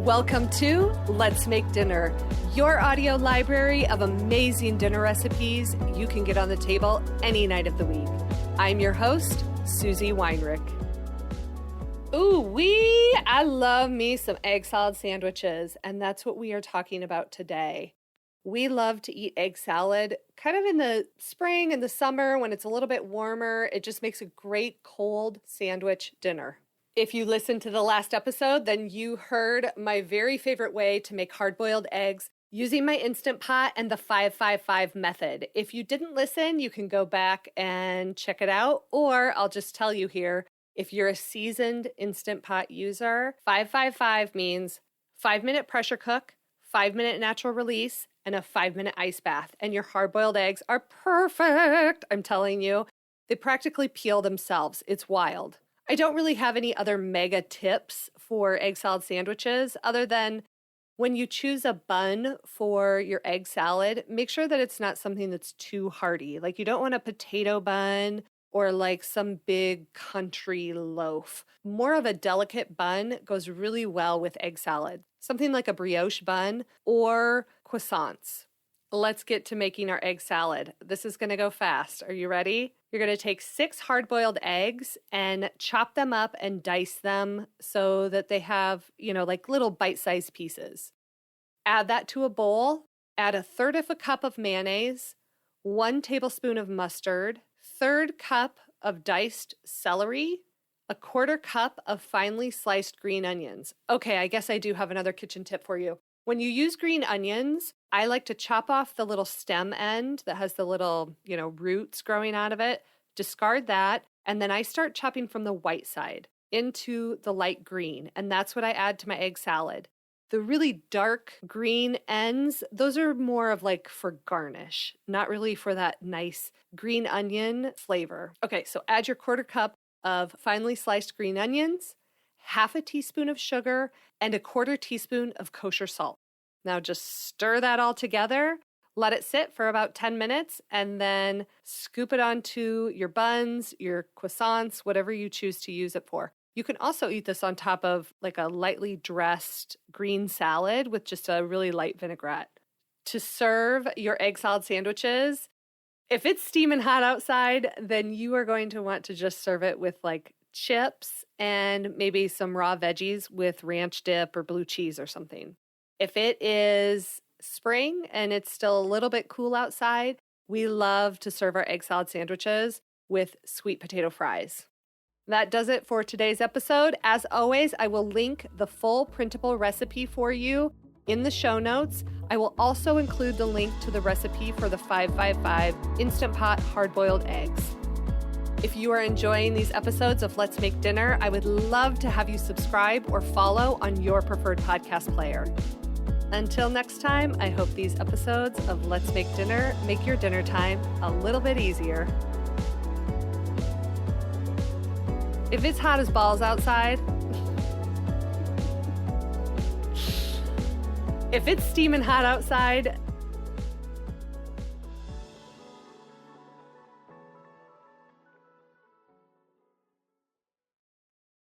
Welcome to Let's Make Dinner, your audio library of amazing dinner recipes you can get on the table any night of the week. I'm your host, Susie Weinrich. I love me some egg salad sandwiches, and that's what we are talking about today. We love to eat egg salad kind of in the spring and the summer when it's a little bit warmer. It just makes a great cold sandwich dinner. If you listened to the last episode, then you heard my very favorite way to make hard-boiled eggs using my Instant Pot and the 5-5-5 method. If you didn't listen, you can go back and check it out, or I'll just tell you here, if you're a seasoned Instant Pot user, 5-5-5 means 5-minute pressure cook, 5-minute natural release, and a 5-minute ice bath. And your hard-boiled eggs are perfect, I'm telling you. They practically peel themselves. It's wild. I don't really have any other mega tips for egg salad sandwiches other than when you choose a bun for your egg salad, make sure that it's not something that's too hearty. Like you don't want a potato bun or like some big country loaf. More of a delicate bun goes really well with egg salad. Something like a brioche bun or croissants. Let's get to making our egg salad. This is going to go fast. Are you ready? You're going to take 6 hard-boiled eggs and chop them up and dice them so that they have, like little bite-sized pieces. Add that to a bowl. Add 1/3 of a cup of mayonnaise, 1 tablespoon of mustard, 1/3 cup of diced celery, 1/4 cup of finely sliced green onions. Okay, I guess I do have another kitchen tip for you. When you use green onions, I like to chop off the little stem end that has the little, roots growing out of it, discard that, and then I start chopping from the white side into the light green, and that's what I add to my egg salad. The really dark green ends, those are more of like for garnish, not really for that nice green onion flavor. Okay, so add your 1/4 cup of finely sliced green onions, 1/2 teaspoon of sugar, and 1/4 teaspoon of kosher salt. Now just stir that all together, let it sit for about 10 minutes, and then scoop it onto your buns, your croissants, whatever you choose to use it for. You can also eat this on top of like a lightly dressed green salad with just a really light vinaigrette. To serve your egg salad sandwiches, if it's steaming hot outside, then you are going to want to just serve it with like chips and maybe some raw veggies with ranch dip or blue cheese or something. If it is spring and it's still a little bit cool outside, we love to serve our egg salad sandwiches with sweet potato fries. That does it for today's episode. As always, I will link the full printable recipe for you in the show notes. I will also include the link to the recipe for the 5-5-5 Instant Pot hard-boiled eggs. If you are enjoying these episodes of Let's Make Dinner, I would love to have you subscribe or follow on your preferred podcast player. Until next time, I hope these episodes of Let's Make Dinner make your dinner time a little bit easier. If it's hot as balls outside, if it's steaming hot outside,